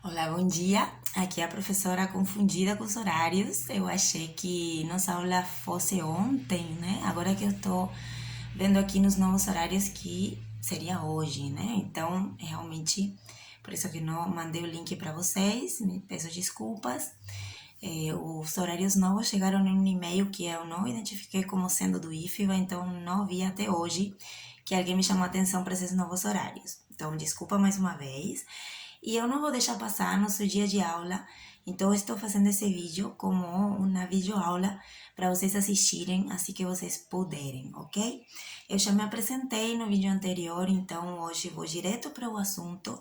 Olá, bom dia. Aqui é a professora confundida com os horários. Eu achei que nossa aula fosse ontem, né? Agora que eu tô vendo aqui nos novos horários que seria hoje, né? Então, realmente, por isso que não mandei o link para vocês. Me peço desculpas. Os horários novos chegaram em um e-mail que eu não identifiquei como sendo do IFBA, então não vi até hoje que alguém me chamou a atenção para esses novos horários. Então, desculpa mais uma vez. E eu não vou deixar passar nosso dia de aula, então eu estou fazendo esse vídeo como uma videoaula para vocês assistirem assim que vocês puderem, ok? Eu já me apresentei no vídeo anterior, então hoje vou direto para o assunto.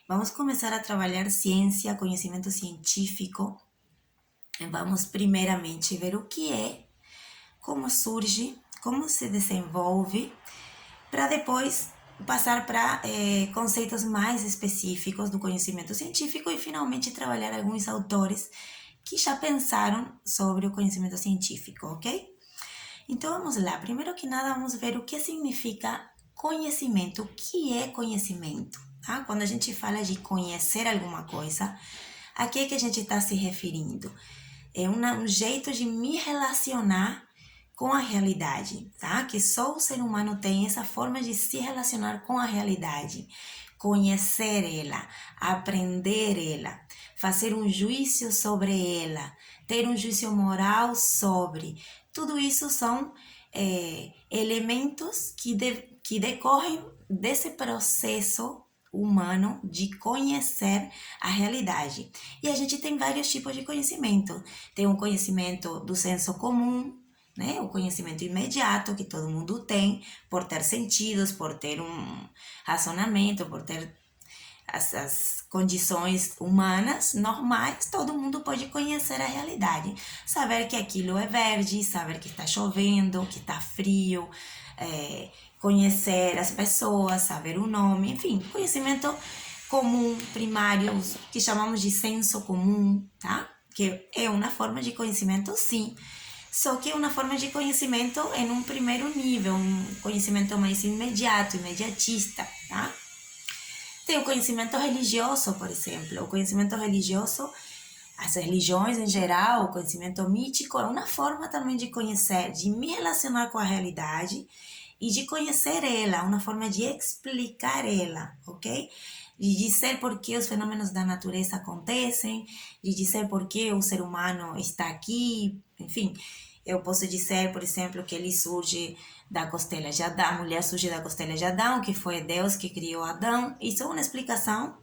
Vamos começar a trabalhar ciência, conhecimento científico. Vamos primeiramente ver o que é, como surge, como se desenvolve, para depois passar para conceitos mais específicos do conhecimento científico e finalmente trabalhar alguns autores que já pensaram sobre o conhecimento científico, ok? Então vamos lá. Primeiro que nada, vamos ver o que significa conhecimento. O que é conhecimento? Tá? Quando a gente fala de conhecer alguma coisa, a que é que a gente está se referindo? É um jeito de me relacionar com a realidade, tá? Que só o ser humano tem essa forma de se relacionar com a realidade, conhecer ela, aprender ela, fazer um juízo sobre ela, ter um juízo moral sobre. Tudo isso são elementos que decorrem desse processo humano de conhecer a realidade. E a gente tem vários tipos de conhecimento. Tem um conhecimento do senso comum, né? O conhecimento imediato que todo mundo tem, por ter sentidos, por ter um razonamento, por ter as condições humanas normais, todo mundo pode conhecer a realidade. Saber que aquilo é verde, saber que está chovendo, que está frio, conhecer as pessoas, saber o nome, enfim, conhecimento comum, primário, que chamamos de senso comum, tá? Que é uma forma de conhecimento, sim. Só que é uma forma de conhecimento em um primeiro nível, um conhecimento mais imediato, imediatista, tá? Tem o conhecimento religioso, por exemplo. O conhecimento religioso, as religiões em geral, o conhecimento mítico, é uma forma também de conhecer, de me relacionar com a realidade e de conhecer ela, uma forma de explicar ela, ok? De dizer por que os fenômenos da natureza acontecem, de dizer por que o ser humano está aqui, enfim. Eu posso dizer, por exemplo, que ele surge da costela de Adão, a mulher surge da costela de Adão, que foi Deus que criou Adão. Isso é uma explicação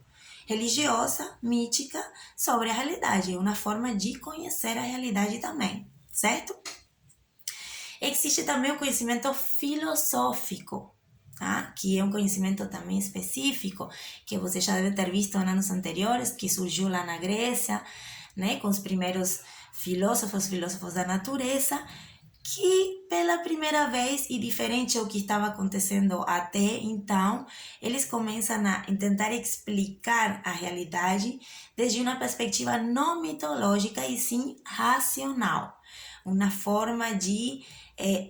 religiosa, mítica, sobre a realidade, uma forma de conhecer a realidade também, certo? Existe também o conhecimento filosófico, tá? Que é um conhecimento também específico, que você já deve ter visto em anos anteriores, que surgiu lá na Grécia, né? Com os primeiros filósofos da natureza, que pela primeira vez, e diferente ao que estava acontecendo até então, eles começam a tentar explicar a realidade desde uma perspectiva não mitológica e sim racional. Uma forma de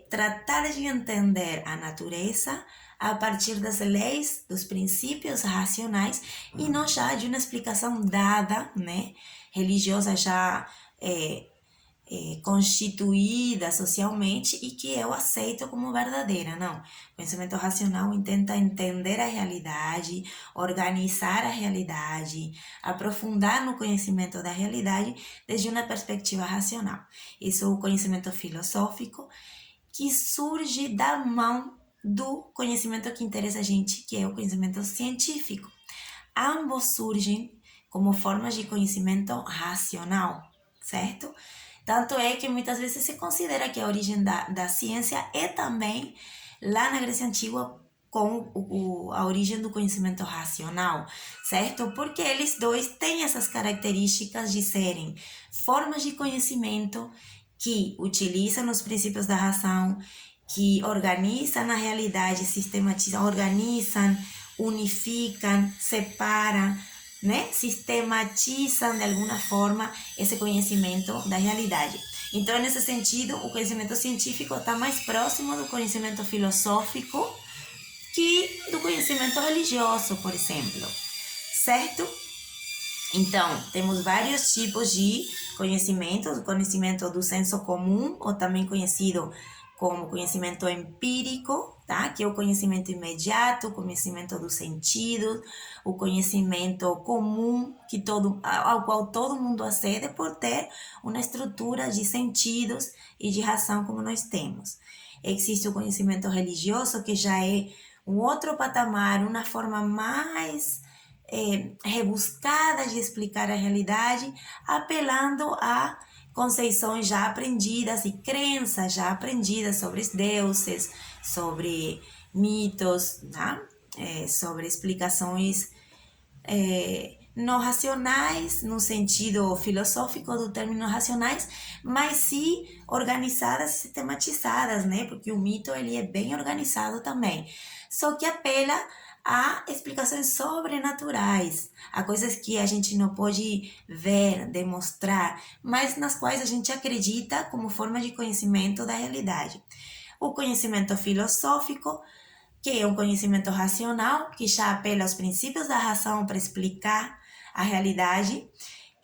tratar de entender a natureza a partir das leis, dos princípios racionais e não já de uma explicação dada, né, religiosa já constituída socialmente e que eu aceito como verdadeira. Não. O pensamento racional tenta entender a realidade, organizar a realidade, aprofundar no conhecimento da realidade desde uma perspectiva racional. Isso é o conhecimento filosófico que surge da mão do conhecimento que interessa a gente, que é o conhecimento científico. Ambos surgem como formas de conhecimento racional, certo? Tanto é que muitas vezes se considera que a origem da ciência é também lá na Grécia Antiga com a origem do conhecimento racional, certo? Porque eles dois têm essas características de serem formas de conhecimento que utilizam os princípios da razão, que organizam a realidade, sistematizam, organizam, unificam, separam, né? Sistematizam de alguma forma esse conhecimento da realidade. Então, nesse sentido, o conhecimento científico está mais próximo do conhecimento filosófico que do conhecimento religioso, por exemplo, certo? Então, temos vários tipos de conhecimento, o conhecimento do senso comum, ou também conhecido como conhecimento empírico, tá? Que é o conhecimento imediato, o conhecimento dos sentidos, o conhecimento comum ao qual todo mundo acede por ter uma estrutura de sentidos e de razão como nós temos. Existe o conhecimento religioso, que já é um outro patamar, uma forma mais rebuscada de explicar a realidade, apelando a conceições já aprendidas e crenças já aprendidas sobre os deuses, sobre mitos, né? Sobre explicações não racionais, no sentido filosófico do término racionais, mas sim organizadas e sistematizadas, né? Porque o mito ele é bem organizado também. Só que apela a explicações sobrenaturais, a coisas que a gente não pode ver, demonstrar, mas nas quais a gente acredita como forma de conhecimento da realidade. O conhecimento filosófico, que é um conhecimento racional, que já apela aos princípios da razão para explicar a realidade,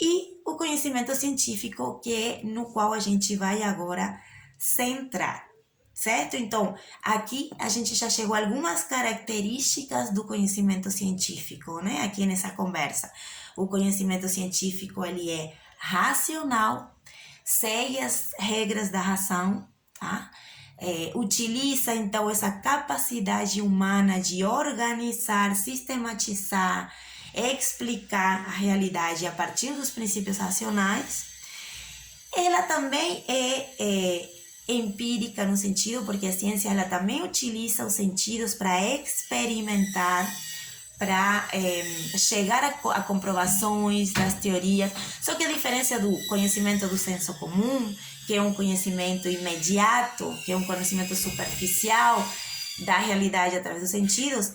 e o conhecimento científico, que é no qual a gente vai agora centrar, certo? Então, aqui a gente já chegou a algumas características do conhecimento científico, né? Aqui nessa conversa. O conhecimento científico, ele é racional, segue as regras da razão, tá? Utiliza então essa capacidade humana de organizar, sistematizar, explicar a realidade a partir dos princípios racionais. Ela também é empírica no sentido, porque a ciência ela também utiliza os sentidos para experimentar, para chegar a comprovações das teorias. Só que a diferença do conhecimento do senso comum, que é um conhecimento imediato, que é um conhecimento superficial da realidade através dos sentidos,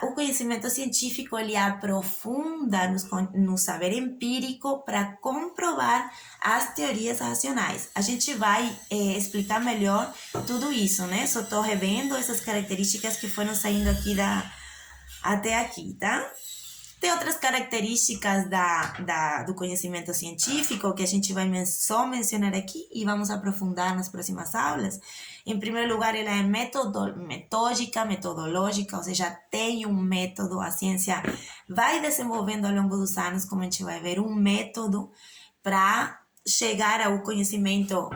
o conhecimento científico ele aprofunda no saber empírico para comprovar as teorias racionais. A gente vai explicar melhor tudo isso, né? Só estou revendo essas características que foram saindo aqui até aqui, tá? Tem outras características do conhecimento científico que a gente vai só mencionar aqui e vamos aprofundar nas próximas aulas. Em primeiro lugar, ela é metodológica, ou seja, tem um método. A ciência vai desenvolvendo ao longo dos anos, como a gente vai ver, um método para chegar ao conhecimento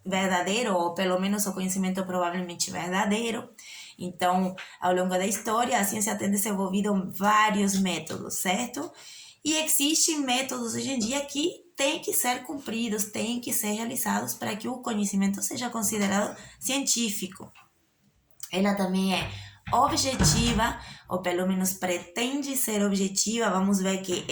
verdadeiro, ou pelo menos o conhecimento provavelmente verdadeiro. Então, ao longo da história, a ciência tem desenvolvido vários métodos, certo? E existem métodos hoje em dia que têm que ser cumpridos, têm que ser realizados para que o conhecimento seja considerado científico. Ela também é objetiva, ou pelo menos pretende ser objetiva. Vamos ver que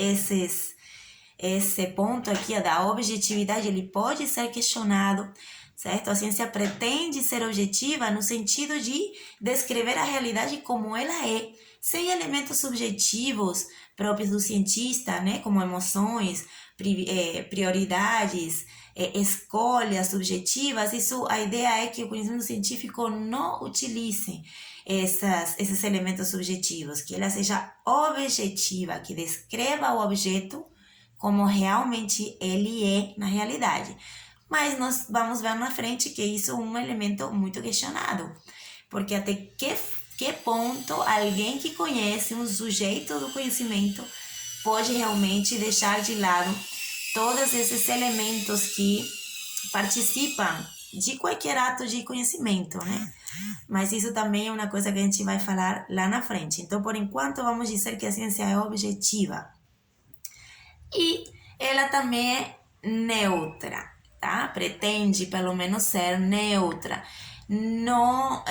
esse ponto aqui da objetividade, ele pode ser questionado, certo? A ciência pretende ser objetiva no sentido de descrever a realidade como ela é, sem elementos subjetivos próprios do cientista, né? Como emoções, prioridades, escolhas subjetivas. A ideia é que o conhecimento científico não utilize esses elementos subjetivos, que ela seja objetiva, que descreva o objeto como realmente ele é na realidade. Mas nós vamos ver na frente que isso é um elemento muito questionado, porque até que ponto alguém que conhece um sujeito do conhecimento pode realmente deixar de lado todos esses elementos que participam de qualquer ato de conhecimento, né? Mas isso também é uma coisa que a gente vai falar lá na frente. Então, por enquanto, vamos dizer que a ciência é objetiva. E ela também é neutra, tá? Pretende, pelo menos, ser neutra. Não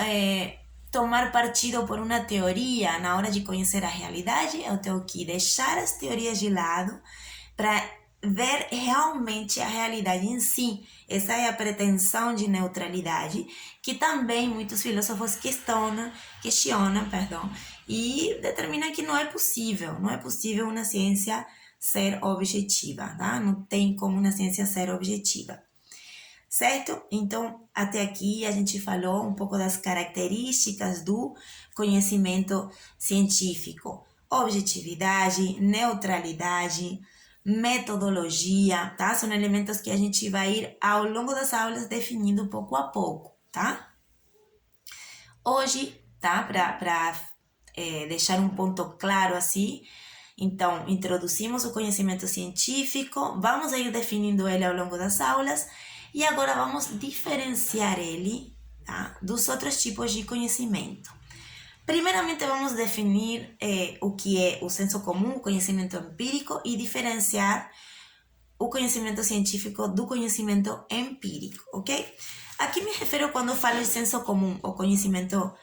tomar partido por uma teoria na hora de conhecer a realidade. Eu tenho que deixar as teorias de lado para ver realmente a realidade em si. Essa é a pretensão de neutralidade, que também muitos filósofos questionam, e determinam que não é possível uma ciência ser objetiva, tá? Não tem como uma ciência ser objetiva, certo? Então, até aqui a gente falou um pouco das características do conhecimento científico. objetividade, neutralidade, metodologia, tá? São elementos que a gente vai ir ao longo das aulas definindo pouco a pouco, tá? Hoje, tá? Para deixar um ponto claro assim, então, introduzimos o conhecimento científico, vamos ir definindo ele ao longo das aulas e agora vamos diferenciar ele, tá, dos outros tipos de conhecimento. Primeiramente, vamos definir o que é o senso comum, o conhecimento empírico, e diferenciar o conhecimento científico do conhecimento empírico, ok? Aqui me refiro quando eu falo de senso comum, o conhecimento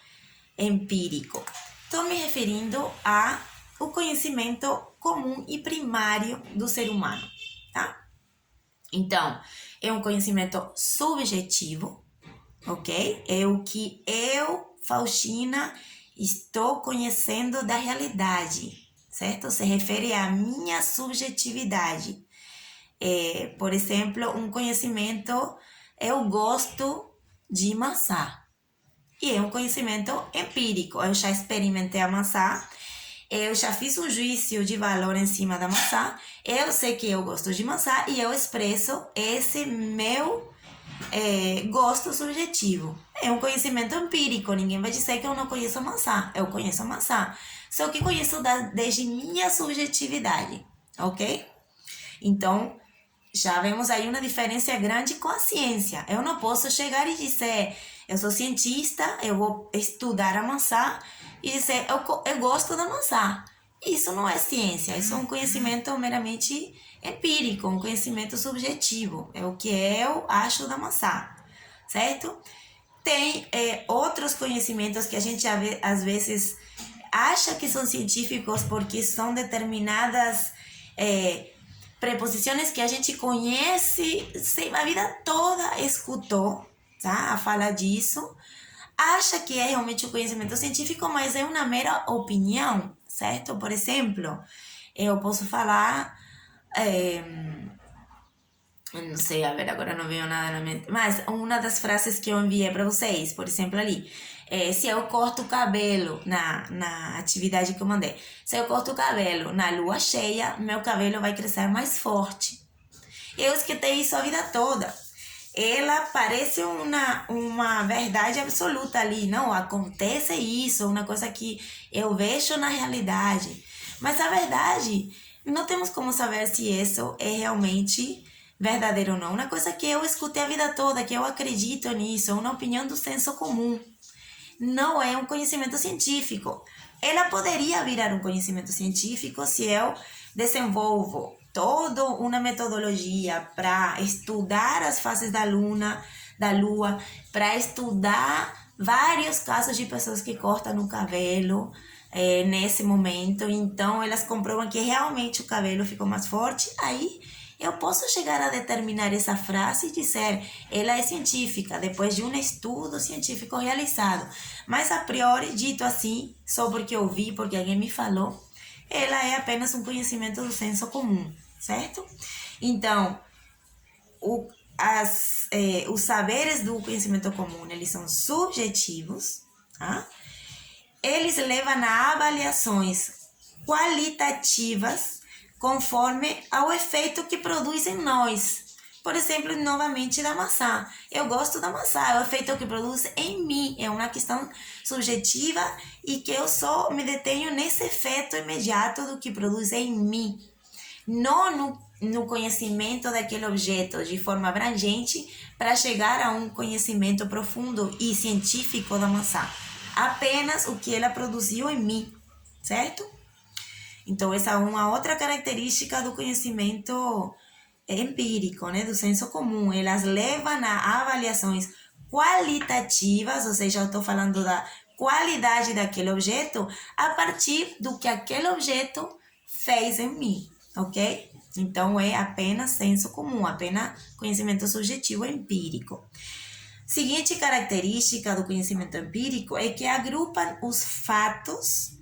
empírico. Estou me referindo ao conhecimento comum e primário do ser humano, tá? Então, é um conhecimento subjetivo, ok? É o que eu, Faustina, estou conhecendo da realidade, certo? Se refere à minha subjetividade. Por exemplo, um conhecimento, eu gosto de maçã. E é um conhecimento empírico. Eu já experimentei a maçã, eu já fiz um juízo de valor em cima da maçã, eu sei que eu gosto de maçã e eu expresso esse meu gosto subjetivo. É um conhecimento empírico, ninguém vai dizer que eu não conheço a maçã, eu conheço a maçã, só que conheço desde minha subjetividade, ok? Então, já vemos aí uma diferença grande com a ciência. Eu não posso chegar e dizer, eu sou cientista, eu vou estudar a maçã e dizer, eu gosto da maçã. Isso não é ciência, isso é um conhecimento meramente empírico, um conhecimento subjetivo. É o que eu acho da maçã, certo? Tem outros conhecimentos que a gente às vezes acha que são científicos porque são determinadas preposições que a gente conhece, a vida toda escutou, tá? A falar disso, acha que é realmente um conhecimento científico, mas é uma mera opinião, certo? Por exemplo, eu posso falar, não sei, a ver, agora não veio nada na mente, mas uma das frases que eu enviei para vocês, por exemplo, ali, se eu corto o cabelo na atividade que eu mandei, se eu corto o cabelo na lua cheia, meu cabelo vai crescer mais forte. Eu escutei isso a vida toda. Ela parece uma verdade absoluta ali, não, acontece isso, uma coisa que eu vejo na realidade. Mas a verdade, não temos como saber se isso é realmente verdadeiro ou não. Uma coisa que eu escutei a vida toda, que eu acredito nisso, uma opinião do senso comum. Não é um conhecimento científico. Ela poderia virar um conhecimento científico se eu desenvolvo toda uma metodologia para estudar as fases da lua, para estudar vários casos de pessoas que cortam o cabelo nesse momento. Então, elas comprovam que realmente o cabelo ficou mais forte. Aí, eu posso chegar a determinar essa frase e dizer, ela é científica, depois de um estudo científico realizado. Mas, a priori, dito assim, só porque eu vi, porque alguém me falou, ela é apenas um conhecimento do senso comum, certo? Então, os saberes do conhecimento comum, eles são subjetivos, tá? Eles levam a avaliações qualitativas conforme ao efeito que produz em nós. Por exemplo, novamente da maçã. Eu gosto da maçã, é o efeito que produz em mim. É uma questão subjetiva e que eu só me detenho nesse efeito imediato do que produz em mim. Não no conhecimento daquele objeto de forma abrangente para chegar a um conhecimento profundo e científico da maçã. Apenas o que ela produziu em mim, certo? Então, essa é uma outra característica do conhecimento empírico, né, do senso comum. Elas levam a avaliações qualitativas, ou seja, eu estou falando da qualidade daquele objeto a partir do que aquele objeto fez em mim, ok? Então, é apenas senso comum, apenas conhecimento subjetivo empírico. Seguinte característica do conhecimento empírico é que agrupa os fatos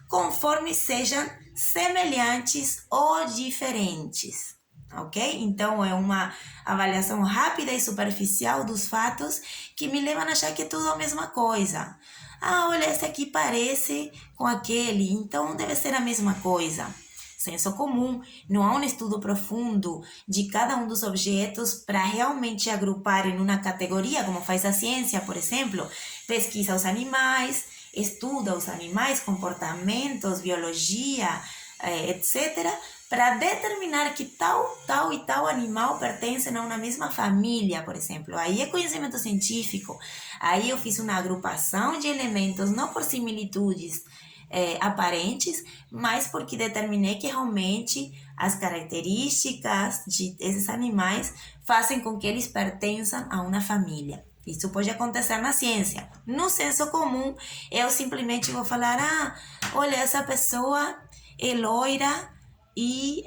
conforme sejam semelhantes ou diferentes, ok? Então, é uma avaliação rápida e superficial dos fatos que me levam a achar que é tudo a mesma coisa. Ah, olha, esse aqui parece com aquele, então deve ser a mesma coisa. Senso comum, não há um estudo profundo de cada um dos objetos para realmente agrupar em uma categoria, como faz a ciência, por exemplo, pesquisa os animais, estuda os animais, comportamentos, biologia, etc., para determinar que tal e tal animal pertencem a uma mesma família, por exemplo. Aí é conhecimento científico. Aí eu fiz uma agrupação de elementos, não por similitudes aparentes, mas porque determinei que realmente as características de esses animais fazem com que eles pertençam a uma família. Isso pode acontecer na ciência. No senso comum, eu simplesmente vou falar: ah, olha, essa pessoa é loira e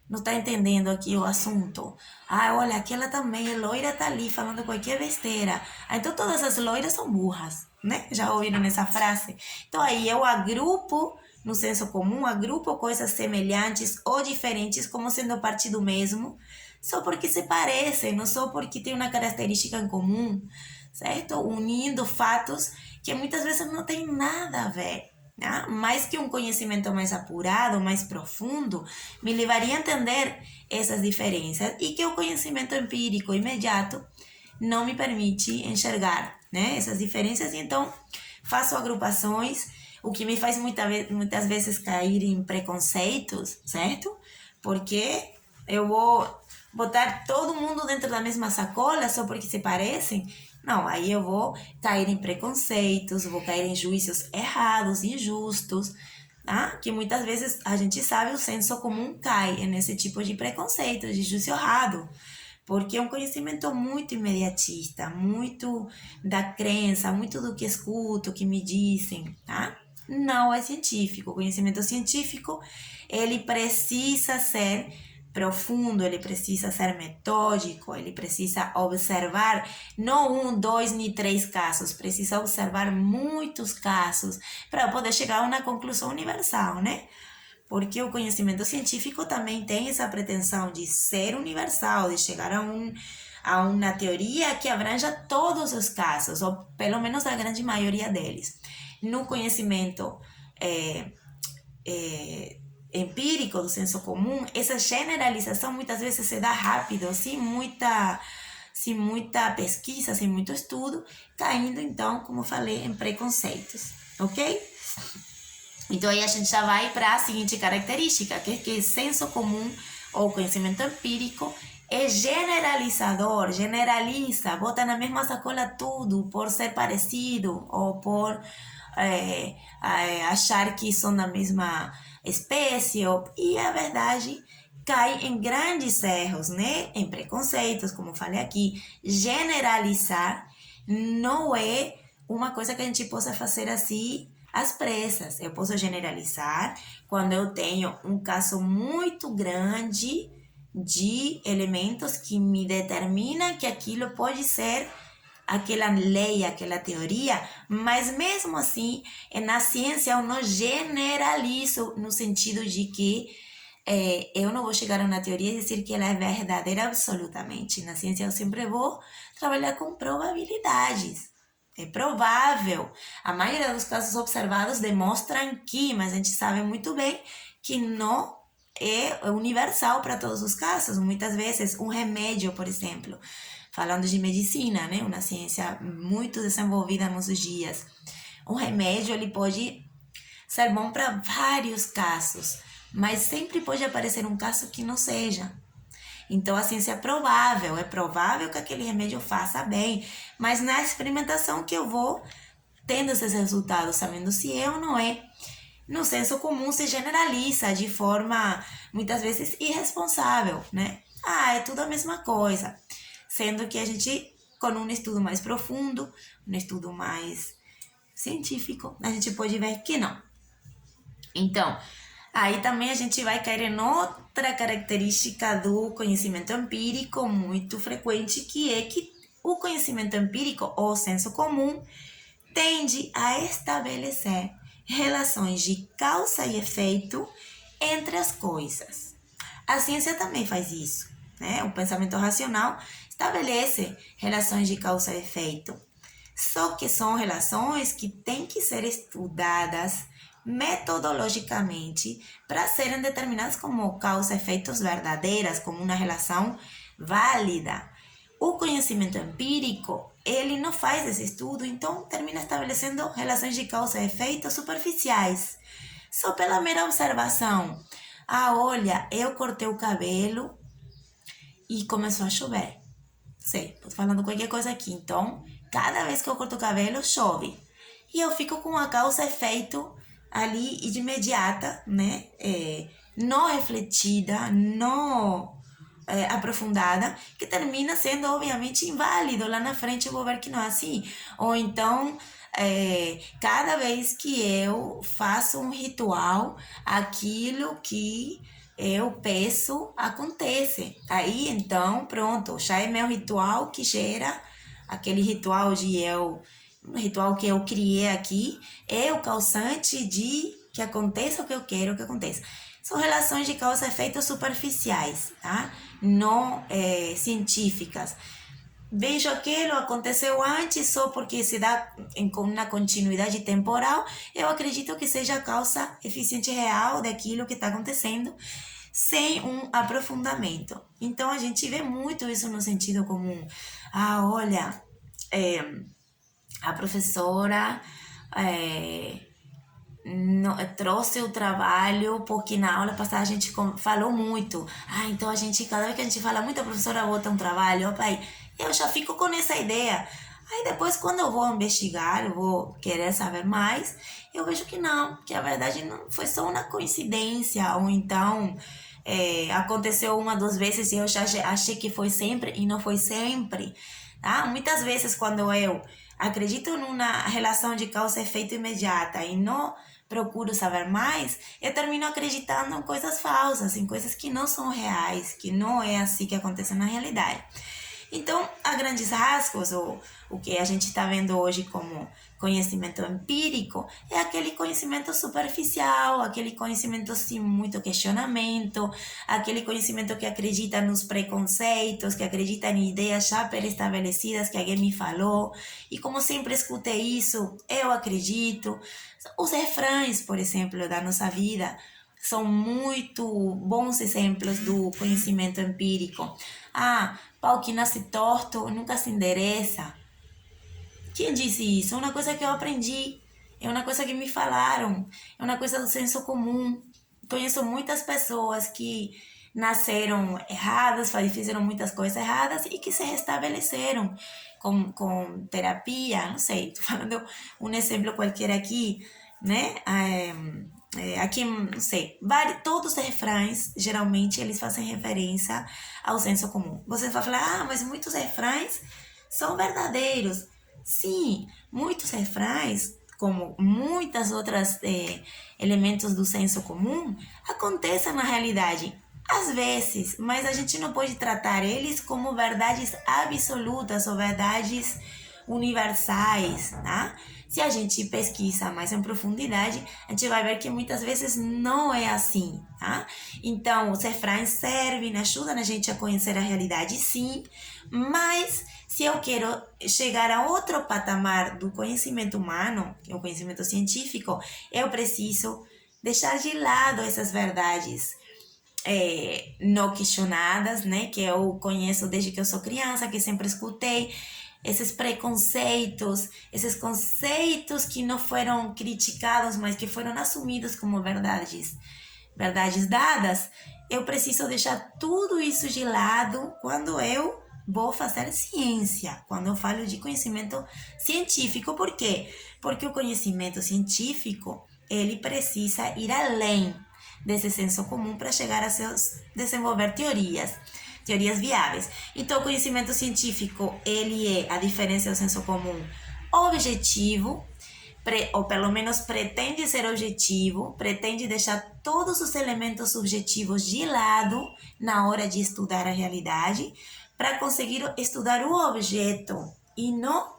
não está entendendo aqui o assunto. Ah, olha, aquela também é loira, tá ali falando qualquer besteira. Ah, então todas as loiras são burras, né? Já ouviram essa frase? Então aí eu agrupo, no senso comum, agrupo coisas semelhantes ou diferentes como sendo parte do mesmo, só porque se parecem, não só porque tem uma característica em comum, certo? Unindo fatos que muitas vezes não tem nada a ver. Né? Mais que um conhecimento mais apurado, mais profundo, me levaria a entender essas diferenças e que o conhecimento empírico imediato não me permite enxergar, né, essas diferenças. E então faço agrupações, o que me faz muitas vezes cair em preconceitos, certo? Porque eu vou botar todo mundo dentro da mesma sacola só porque se parecem. Não, aí eu vou cair em preconceitos, vou cair em juízos errados, injustos, tá? Que muitas vezes a gente sabe, o senso comum cai nesse tipo de preconceito, de juízo errado, porque é um conhecimento muito imediatista, muito da crença, muito do que escuto, que me dizem, tá? Não é científico. O conhecimento científico, ele precisa ser profundo, ele precisa ser metódico, ele precisa observar não um, dois nem três casos, precisa observar muitos casos para poder chegar a uma conclusão universal, né? Porque o conhecimento científico também tem essa pretensão de ser universal, de chegar a uma teoria que abranja todos os casos, ou pelo menos a grande maioria deles. No conhecimento empírico do senso comum, essa generalização muitas vezes se dá rápido, sem muita pesquisa, sem muito estudo, caindo então, como falei, em preconceitos, ok? Então aí a gente já vai para a seguinte característica, que é que senso comum ou conhecimento empírico é generalizador, generaliza, bota na mesma sacola tudo por ser parecido ou por achar que são da mesma espécie, e a verdade cai em grandes erros, né? Em preconceitos, como falei aqui. Generalizar não é uma coisa que a gente possa fazer assim às pressas. Eu posso generalizar quando eu tenho um caso muito grande de elementos que me determinam que aquilo pode ser aquela lei, aquela teoria, mas mesmo assim, na ciência eu não generalizo no sentido de que eu não vou chegar a uma teoria e dizer que ela é verdadeira absolutamente. Na ciência eu sempre vou trabalhar com probabilidades. É provável. A maioria dos casos observados demonstram que, mas a gente sabe muito bem que não é universal para todos os casos. Muitas vezes, um remédio, por exemplo, falando de medicina, né, uma ciência muito desenvolvida nos nossos dias, um remédio ele pode ser bom para vários casos, mas sempre pode aparecer um caso que não seja. Então, a ciência é provável que aquele remédio faça bem, mas na experimentação que eu vou tendo esses resultados, sabendo se é ou não é, no senso comum se generaliza de forma, muitas vezes, irresponsável, né? Ah, é tudo a mesma coisa. Sendo que a gente, com um estudo mais profundo, um estudo mais científico, a gente pode ver que não. Então, aí também a gente vai cair em outra característica do conhecimento empírico muito frequente, que é que o conhecimento empírico, ou senso comum, tende a estabelecer relações de causa e efeito entre as coisas. A ciência também faz isso, né? O pensamento racional estabelece relações de causa e efeito. Só que são relações que têm que ser estudadas metodologicamente para serem determinadas como causa-efeitos verdadeiras, como uma relação válida. O conhecimento empírico, ele não faz esse estudo, então termina estabelecendo relações de causa e efeito superficiais. Só pela mera observação. Ah, olha, eu cortei o cabelo e começou a chover. Sei, tô falando qualquer coisa aqui. Então, cada vez que eu corto o cabelo, chove. E eu fico com a causa e efeito ali de imediata, né? Não refletida, não aprofundada, que termina sendo obviamente inválido. Lá na frente eu vou ver que não é assim. Ou então, cada vez que eu faço um ritual, aquilo que eu peço acontece. Aí então, pronto, já é meu ritual que gera aquele ritual um ritual que eu criei aqui, é o causante de que aconteça o que eu quero que aconteça. São relações de causa e efeito superficiais, tá? Não científicas. Vejo aquilo, aconteceu antes só porque se dá com uma continuidade temporal, eu acredito que seja a causa eficiente real daquilo que está acontecendo, sem um aprofundamento. Então a gente vê muito isso no sentido comum. Ah, olha, a professora trouxe o trabalho porque na aula passada a gente falou muito. Ah, então a gente, cada vez que a gente fala muito, a professora bota um trabalho. Opa, aí eu já fico com essa ideia. Aí depois, quando eu vou investigar, eu vou querer saber mais, eu vejo que não, que a verdade não foi só uma coincidência, ou então aconteceu uma, duas vezes e eu já achei que foi sempre e não foi sempre. Tá? Muitas vezes, quando eu acredito numa relação de causa e efeito imediata e não procuro saber mais, eu termino acreditando em coisas falsas, em coisas que não são reais, que não é assim que acontece na realidade. Então, a grandes rasgos, o que a gente está vendo hoje como conhecimento empírico é aquele conhecimento superficial, aquele conhecimento sem muito questionamento, aquele conhecimento que acredita nos preconceitos, que acredita em ideias já pré-estabelecidas que alguém me falou, e como sempre escutei isso, eu acredito. Os refrães, por exemplo, da nossa vida, são muito bons exemplos do conhecimento empírico. Ah, pau que nasce torto nunca se endereça. Quem disse isso? É uma coisa que eu aprendi, é uma coisa que me falaram, é uma coisa do senso comum. Conheço muitas pessoas que nasceram erradas, fizeram muitas coisas erradas e que se restabeleceram com terapia, não sei, estou falando um exemplo qualquer aqui, né? Aqui, não sei, todos os refrães, geralmente, eles fazem referência ao senso comum. Você vai falar, mas muitos refrães são verdadeiros. Sim, muitos refrães, como muitas outras elementos do senso comum, acontecem na realidade. Às vezes, mas a gente não pode tratar eles como verdades absolutas ou verdades universais, tá? Se a gente pesquisa mais em profundidade, a gente vai ver que muitas vezes não é assim, tá? Então, os refrães servem, ajudam a gente a conhecer a realidade, sim, mas se eu quero chegar a outro patamar do conhecimento humano, que é o conhecimento científico, eu preciso deixar de lado essas verdades não questionadas, né? Que eu conheço desde que eu sou criança, que sempre escutei, esses preconceitos, esses conceitos que não foram criticados, mas que foram assumidos como verdades dadas, eu preciso deixar tudo isso de lado quando eu vou fazer ciência, quando eu falo de conhecimento científico. Por quê? Porque o conhecimento científico, ele precisa ir além desse senso comum para chegar a desenvolver teorias viáveis. Então, o conhecimento científico, ele é, a diferença do senso comum, objetivo, ou pelo menos pretende ser objetivo, pretende deixar todos os elementos subjetivos de lado na hora de estudar a realidade, para conseguir estudar o objeto e não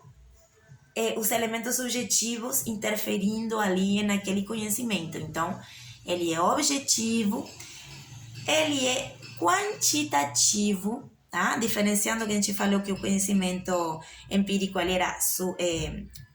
os elementos subjetivos interferindo ali naquele conhecimento. Então, ele é objetivo, ele é quantitativo, tá? Diferenciando que a gente falou que o conhecimento empírico ele era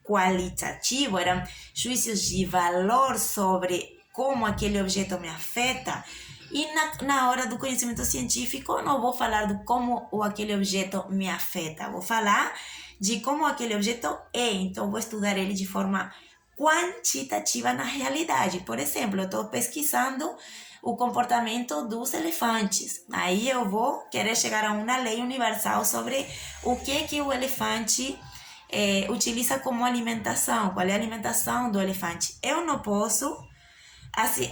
qualitativo, eram juízos de valor sobre como aquele objeto me afeta. E na hora do conhecimento científico, eu não vou falar de como aquele objeto me afeta, vou falar de como aquele objeto é. Então, vou estudar ele de forma quantitativa na realidade. Por exemplo, eu estou pesquisando o comportamento dos elefantes. Aí eu vou querer chegar a uma lei universal sobre o que o elefante utiliza como alimentação, qual é a alimentação do elefante. Eu não posso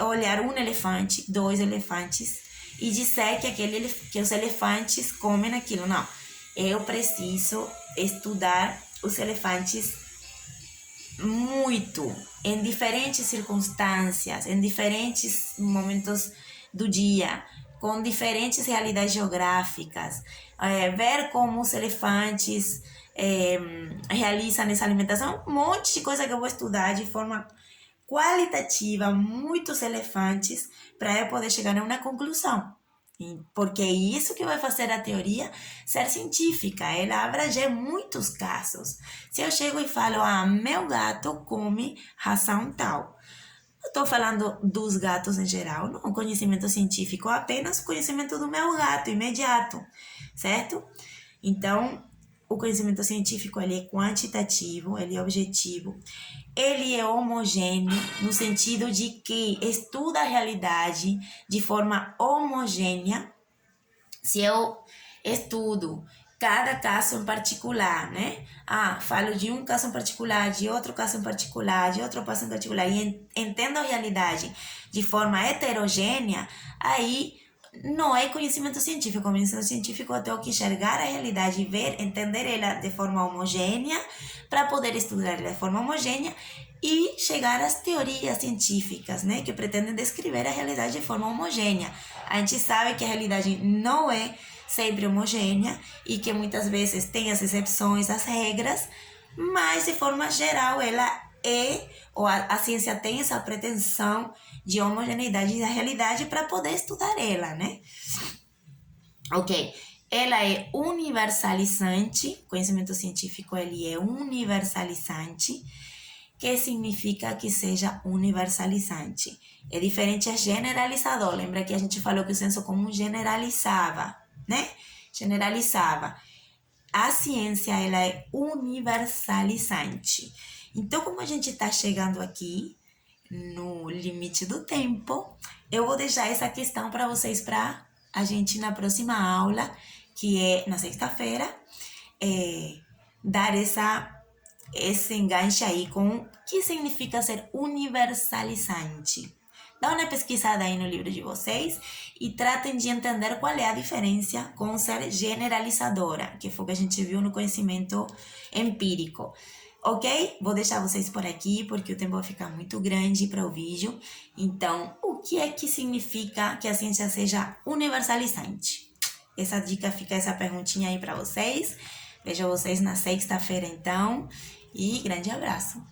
olhar um elefante, 2 elefantes e dizer que os elefantes comem aquilo. Não, eu preciso estudar os elefantes muito, em diferentes circunstâncias, em diferentes momentos do dia, com diferentes realidades geográficas, ver como os elefantes realizam essa alimentação, um monte de coisa que eu vou estudar de forma qualitativa, muitos elefantes, para eu poder chegar a uma conclusão. Porque é isso que vai fazer a teoria ser científica, ela abrange muitos casos. Se eu chego e falo, meu gato come ração tal, eu estou falando dos gatos em geral, não conhecimento científico, apenas conhecimento do meu gato imediato, certo? Então, o conhecimento científico ele é quantitativo, ele é objetivo, ele é homogêneo no sentido de que estuda a realidade de forma homogênea. Se eu estudo cada caso em particular, né? Falo de um caso em particular, de outro caso em particular, de outro caso em particular, e entendo a realidade de forma heterogênea, aí não é conhecimento científico. Conhecimento científico eu tenho que enxergar a realidade, ver, entender ela de forma homogênea, para poder estudar ela de forma homogênea e chegar às teorias científicas, né, que pretendem descrever a realidade de forma homogênea. A gente sabe que a realidade não é sempre homogênea e que muitas vezes tem as exceções, as regras, mas de forma geral ela ou a ciência tem essa pretensão de homogeneidade da realidade para poder estudar ela, né? Ok, ela é universalizante, conhecimento científico ele é universalizante, que significa que seja universalizante. É diferente a generalizador, lembra que a gente falou que o senso comum generalizava, né? Generalizava. A ciência ela é universalizante. Então, como a gente está chegando aqui no limite do tempo, eu vou deixar essa questão para vocês para a gente na próxima aula, que é na sexta-feira, dar esse enganche aí com o que significa ser universalizante. Dá uma pesquisada aí no livro de vocês e tratem de entender qual é a diferença com ser generalizadora, que foi o que a gente viu no conhecimento empírico. Ok? Vou deixar vocês por aqui, porque o tempo vai ficar muito grande para o vídeo. Então, o que é que significa que a ciência seja universalizante? Essa dica fica, essa perguntinha aí para vocês. Vejo vocês na sexta-feira, então. E grande abraço!